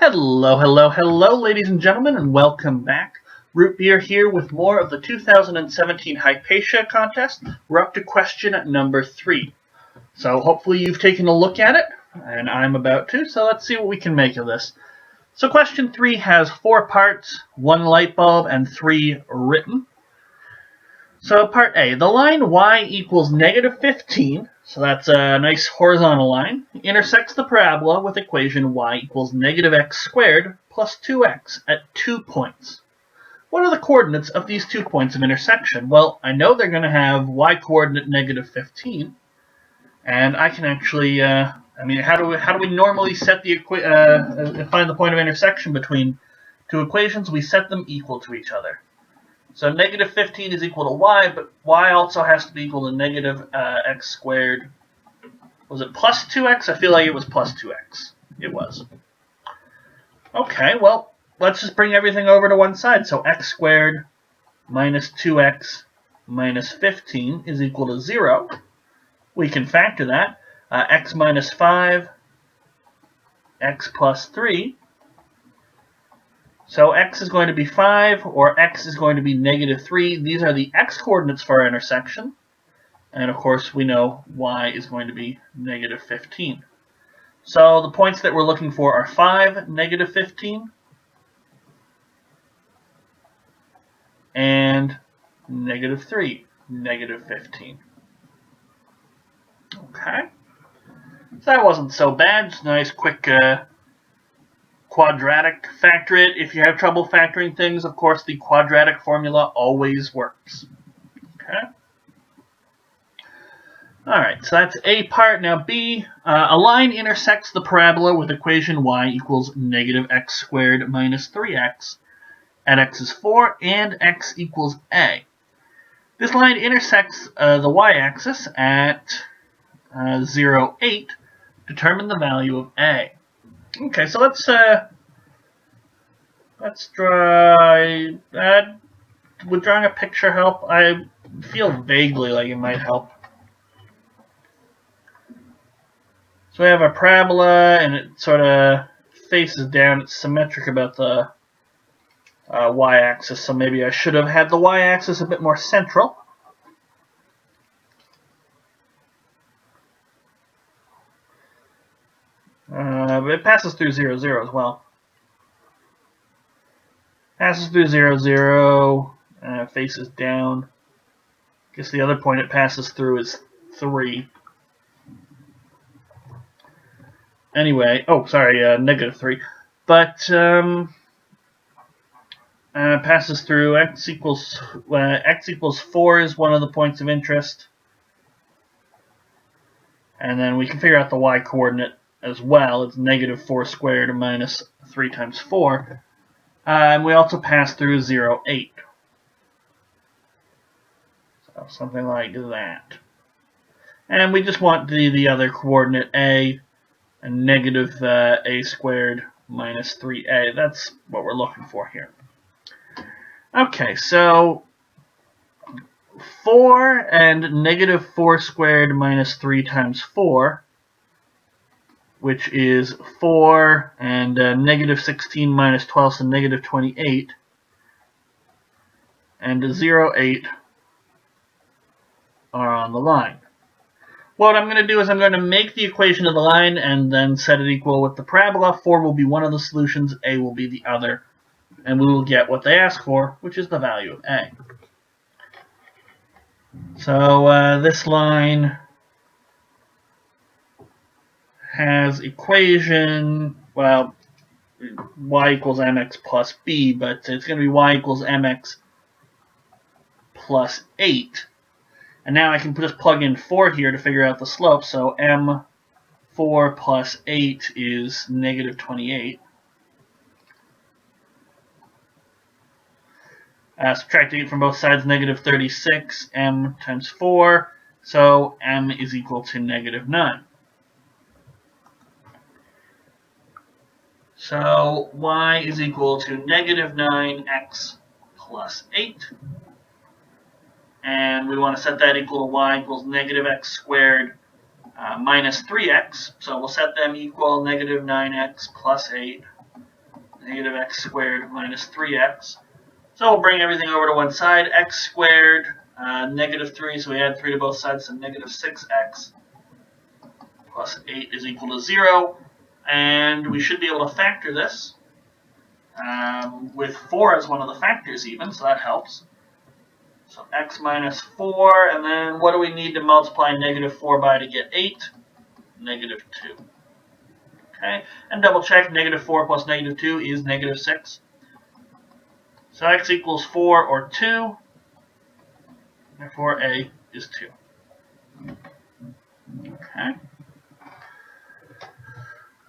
Hello, hello, hello, ladies and gentlemen, and welcome back. Root Beer here with more of the 2017 Hypatia contest. We're up to question number 3. So hopefully you've taken a look at it, and I'm about to, so let's see what we can make of this. So question 3 has 4 parts, 1 light bulb, and 3 written. So part A, the line y equals negative 15, so that's a nice horizontal line, intersects the parabola with equation y equals negative x squared plus 2x at 2 points. What are the coordinates of these 2 points of intersection? Well, I know they're going to have y coordinate negative 15, and I can actually, how do we normally set the find the point of intersection between two equations? We set them equal to each other. So negative 15 is equal to y, but y also has to be equal to negative x squared. Was it plus 2x? I feel like it was plus 2x. It was. Okay, well, let's just bring everything over to one side. So x squared minus 2x minus 15 is equal to 0. We can factor that. X minus 5, x plus 3. So x is going to be 5, or x is going to be negative 3. These are the x coordinates for our intersection. And of course, we know y is going to be negative 15. So the points that we're looking for are 5, negative 15, and negative 3, negative 15. Okay. So that wasn't so bad. Just a nice, quick quadratic. Factor it. If you have trouble factoring things, of course, the quadratic formula always works. Okay. Alright, so that's A part. Now B, a line intersects the parabola with equation y equals negative x squared minus 3x at x is 4 and x equals a. This line intersects the y-axis at 0, 8. Determine the value of a. Okay, so let's try that. Would drawing a picture help? I feel vaguely like it might help. So we have a parabola, and it sort of faces down. It's symmetric about the y-axis, so maybe I should have had the y-axis a bit more central. But it passes through 0, 0 as well. Passes through 0, 0, faces down. I guess the other point it passes through is 3. Anyway, negative 3. But passes through x equals 4 is one of the points of interest. And then we can figure out the y coordinate as well. It's negative 4 squared minus 3 times 4. And we also pass through 0, 8. So something like that. And we just want the other coordinate a, and negative a squared minus 3a. That's what we're looking for here. Okay, so 4 and negative 4 squared minus 3 times 4, which is 4 and negative 16 minus 12, so negative 28, and 0, 8 are on the line. What I'm going to do is I'm going to make the equation of the line and then set it equal with the parabola. 4 will be one of the solutions, a will be the other, and we will get what they ask for, which is the value of a. So this line has equation, well, y equals mx plus b, but it's going to be y equals mx plus 8. And now I can just plug in 4 here to figure out the slope. So m4 plus 8 is negative 28. Subtracting it from both sides, negative 36, m times 4. So m is equal to negative 9. So y is equal to negative 9x plus 8. And we want to set that equal to y equals negative x squared minus 3x. So we'll set them equal negative 9x plus 8 negative x squared minus 3x. So we'll bring everything over to one side. X squared, negative 3, so we add 3 to both sides, so negative 6x plus 8 is equal to 0. And we should be able to factor this with 4 as one of the factors even, so that helps. So x minus 4, and then what do we need to multiply negative 4 by to get 8? Negative 2. Okay, and double check, negative 4 plus negative 2 is negative 6. So x equals 4 or 2, therefore a is 2. Okay.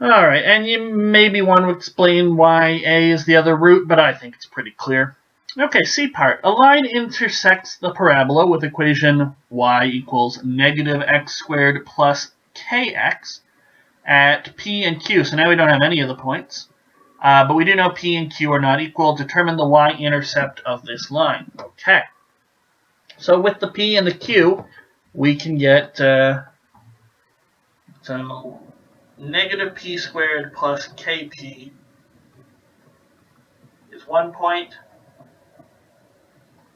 Alright, and you maybe want to explain why a is the other root, but I think it's pretty clear. Okay, C part. A line intersects the parabola with equation y equals negative x squared plus kx at P and Q. So now we don't have any of the points. But we do know P and Q are not equal. Determine the y-intercept of this line. Okay. So with the P and the Q, we can get so negative P squared plus KP is 1 point.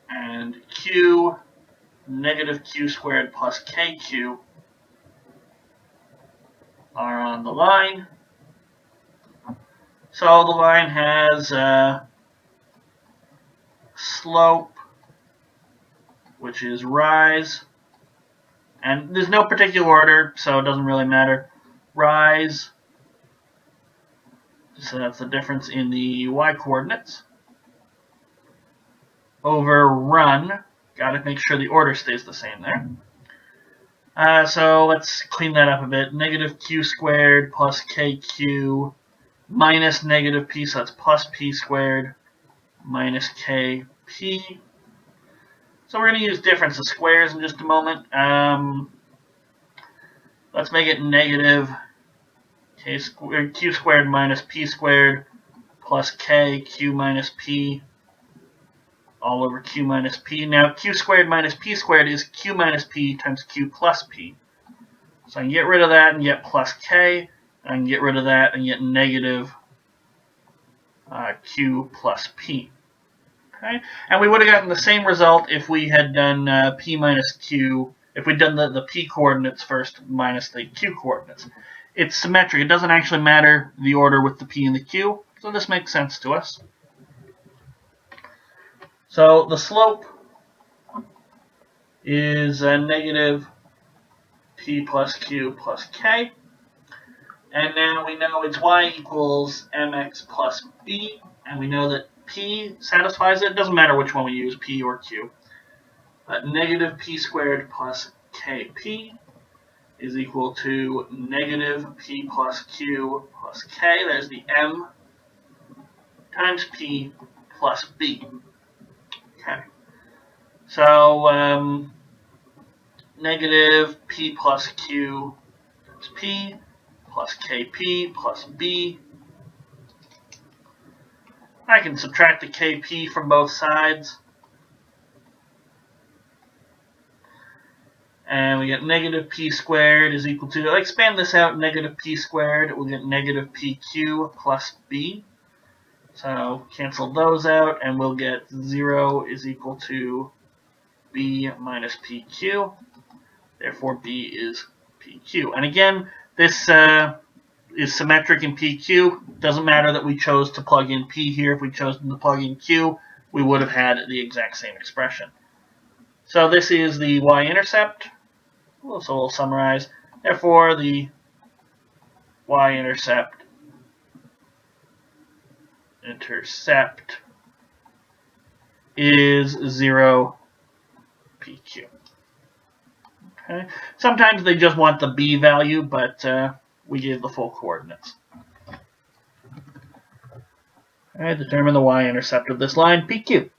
And Q, negative Q squared plus KQ are on the line. So the line has slope, which is rise, and there's no particular order, so it doesn't really matter. Rise, so that's the difference in the y-coordinates, over run. Got to make sure the order stays the same there. So let's clean that up a bit. Negative Q squared plus KQ minus negative P, so that's plus P squared minus KP. So we're going to use difference of squares in just a moment. Let's make it negative Q squared minus P squared plus K, Q minus P, all over Q minus P. Now Q squared minus P squared is Q minus P times Q plus P. So I can get rid of that and get plus K. I can get rid of that and get negative Q plus P. Okay, and we would have gotten the same result if we had done P minus Q, if we'd done the P coordinates first minus the Q coordinates. It's symmetric. It doesn't actually matter the order with the P and the Q, so this makes sense to us. So the slope is negative P plus Q plus K. And now we know it's y equals mx plus b. And we know that P satisfies it. It doesn't matter which one we use, P or Q. But negative P squared plus KP is equal to negative P plus Q plus K. There's the M times P plus B. Okay. So negative P plus Q times P plus KP plus B. I can subtract the KP from both sides. And we get negative P squared is equal to, I'll expand this out, negative P squared, we'll get negative PQ plus B. So cancel those out, and we'll get 0 is equal to B minus PQ. Therefore, B is PQ. And again, this is symmetric in PQ. Doesn't matter that we chose to plug in P here. If we chose to plug in Q, we would have had the exact same expression. So this is the y-intercept. So we'll summarize. Therefore, the y-intercept is 0 PQ. Okay. Sometimes they just want the B value, but we gave the full coordinates. Alright, determine the y-intercept of this line, PQ.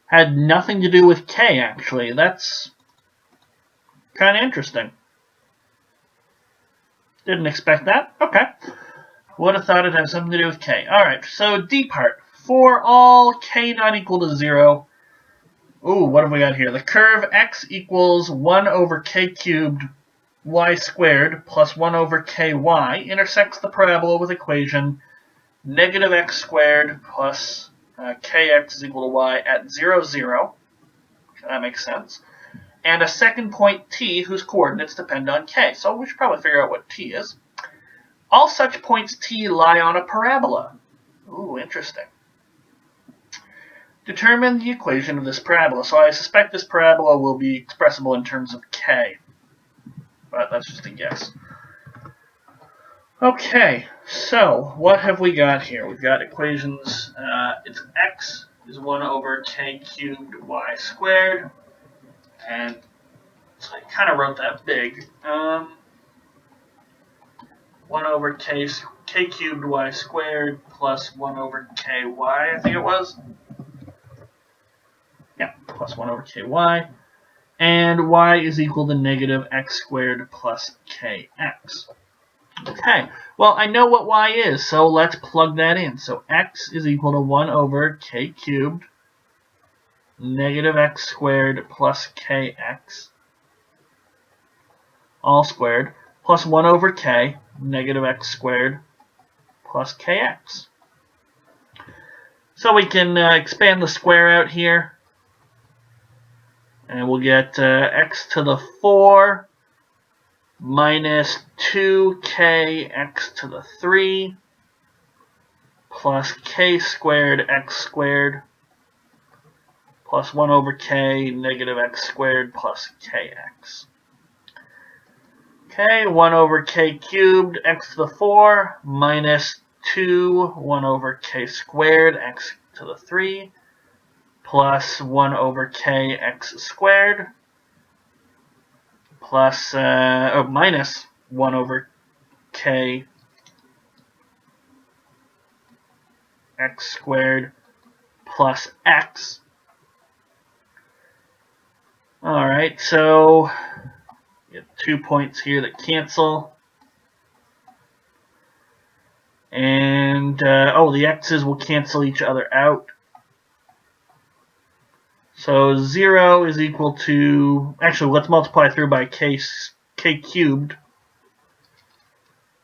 Had nothing to do with K, actually. That's kind of interesting. Didn't expect that. Okay. Would have thought it had something to do with K. Alright, so D part. For all K not equal to 0, ooh, what have we got here? The curve x equals 1 over K cubed y squared plus 1 over ky intersects the parabola with equation negative x squared plus kx is equal to y at 0, 0. That makes sense. And a second point t whose coordinates depend on k. So we should probably figure out what t is. All such points t lie on a parabola. Ooh, interesting. Determine the equation of this parabola. So I suspect this parabola will be expressible in terms of k. But that's just a guess. Okay, so what have we got here? We've got equations. It's x is 1 over k cubed y squared. And so I kind of wrote that big. 1 over k cubed y squared plus 1 over ky, I think it was. Yeah, plus 1 over ky. And y is equal to negative x squared plus kx. Okay, well, I know what y is, so let's plug that in. So x is equal to 1 over k cubed negative x squared plus kx all squared plus 1 over k negative x squared plus kx. So we can expand the square out here, and we'll get x to the 4 minus 2kx to the 3 plus k squared x squared plus 1 over k negative x squared plus kx. Okay, 1 over k cubed x to the 4 minus 1 over k squared x to the 3 plus 1 over k x squared plus minus 1 over k x squared plus x. Alright, so you have 2 points here that cancel. And, the x's will cancel each other out. So 0 is equal to, actually let's multiply through by k cubed.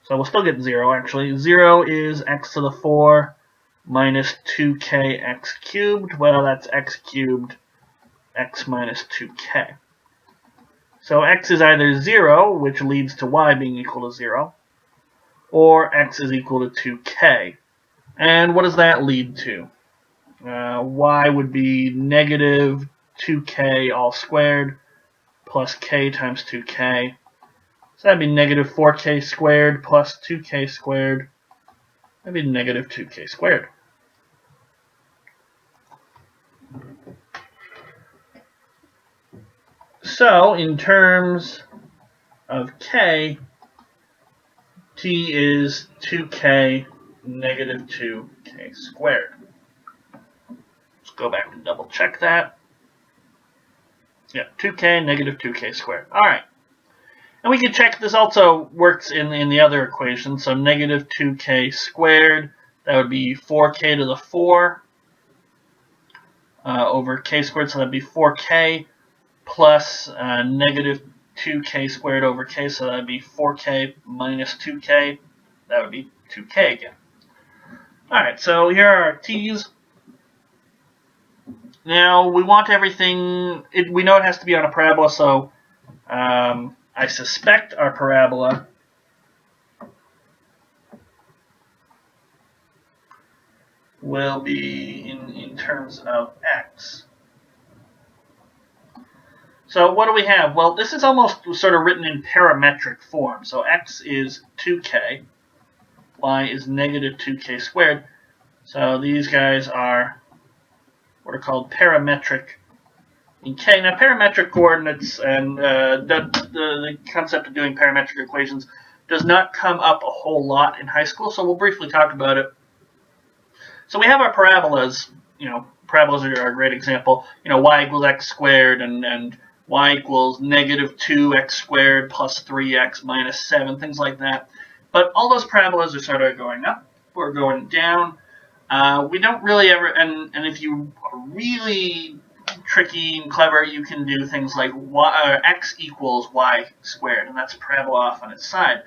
So we'll still get 0 actually. 0 is x to the 4 minus 2kx cubed. Well, that's x cubed, x minus 2k. So x is either 0, which leads to y being equal to 0, or x is equal to 2k. And what does that lead to? Y would be negative 2k all squared plus k times 2k. So that'd be negative 4k squared plus 2k squared. That'd be negative 2k squared. So in terms of k, t is 2k negative 2k squared. Let's go back and double check that. Yeah, 2k negative 2k squared. Alright. And we can check this also works in the other equation. So negative 2k squared, that would be 4k to the 4 over k squared. So that would be 4k plus negative 2k squared over k. So that would be 4k minus 2k. That would be 2k again. Alright, so here are our t's. Now, we want everything, we know it has to be on a parabola, so I suspect our parabola will be in terms of x. So what do we have? Well, this is almost sort of written in parametric form. So x is 2k, y is negative 2k squared. So these guys are what are called parametric in k. Now, parametric coordinates and the concept of doing parametric equations does not come up a whole lot in high school, so we'll briefly talk about it. So we have our parabolas. Parabolas are a great example. Y equals x squared and y equals negative 2x squared plus 3x minus 7, things like that. But all those parabolas are sort of going up or going down. We don't really ever, and if you are really tricky and clever, you can do things like x equals y squared, and that's a parabola off on its side.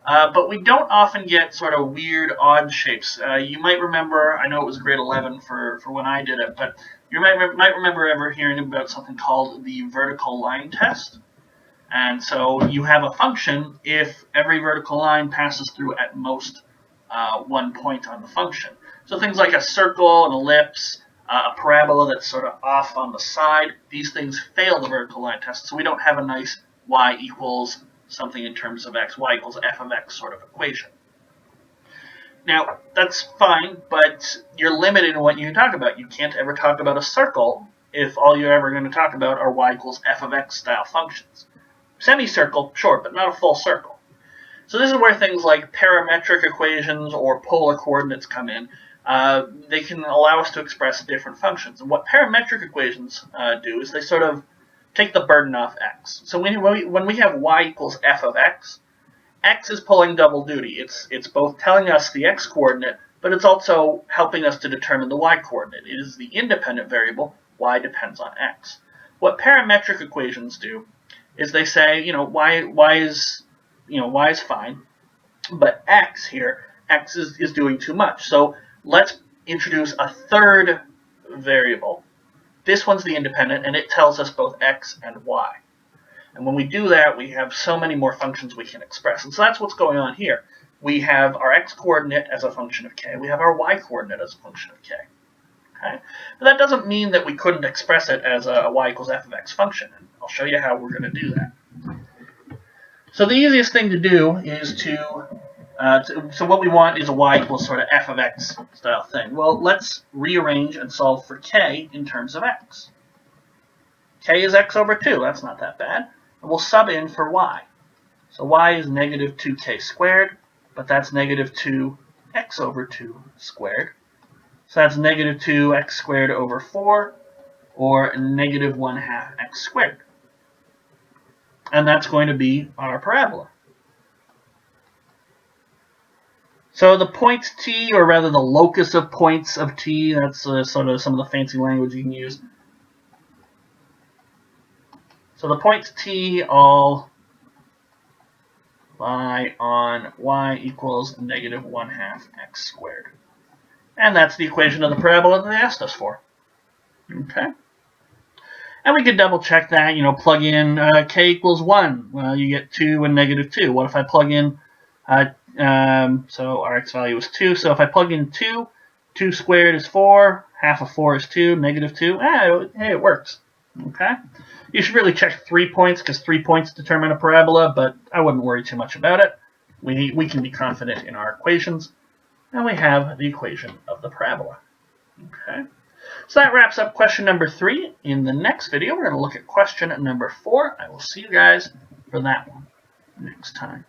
but we don't often get sort of weird, odd shapes. You might remember, I know it was grade 11 for when I did it, but you might remember ever hearing about something called the vertical line test. And so you have a function if every vertical line passes through at most one point on the function. So things like a circle, an ellipse, a parabola that's sort of off on the side, these things fail the vertical line test, so we don't have a nice y equals something in terms of x, y equals f of x sort of equation. Now, that's fine, but you're limited in what you can talk about. You can't ever talk about a circle if all you're ever going to talk about are y equals f of x style functions. Semicircle, sure, but not a full circle. So this is where things like parametric equations or polar coordinates come in. They can allow us to express different functions. And what parametric equations do is they sort of take the burden off x. So when we have y equals f of x, x is pulling double duty. It's both telling us the x coordinate, but it's also helping us to determine the y coordinate. It is the independent variable. Y depends on x. What parametric equations do is they say, y is fine, but x here, x is doing too much. So let's introduce a third variable. This one's the independent, and it tells us both x and y. And when we do that, we have so many more functions we can express. And so that's what's going on here. We have our x-coordinate as a function of k. We have our y-coordinate as a function of k. Okay? But that doesn't mean that we couldn't express it as a y equals f of x function. And I'll show you how we're going to do that. So the easiest thing to do is so what we want is a y equals sort of f of x style thing. Well, let's rearrange and solve for k in terms of x. K is x over 2. That's not that bad. And we'll sub in for y. So y is negative 2k squared, but that's negative 2x over 2 squared. So that's negative 2x squared over 4, or negative 1/2 x squared. And that's going to be our parabola. So the points t, or rather the locus of points of t, that's sort of some of the fancy language you can use. So the points t all lie on y equals negative 1/2 x squared. And that's the equation of the parabola that they asked us for. Okay. And we could double check that, plug in k equals 1. Well, you get 2 and negative 2. What if I plug in, so our x value is 2. So if I plug in 2, 2 squared is 4, half of 4 is 2, negative 2. Hey, it works. Okay. You should really check 3 points, because 3 points determine a parabola, but I wouldn't worry too much about it. We can be confident in our equations. And we have the equation of the parabola. Okay. So that wraps up question number 3. In the next video, we're going to look at question number 4. I will see you guys for that one next time.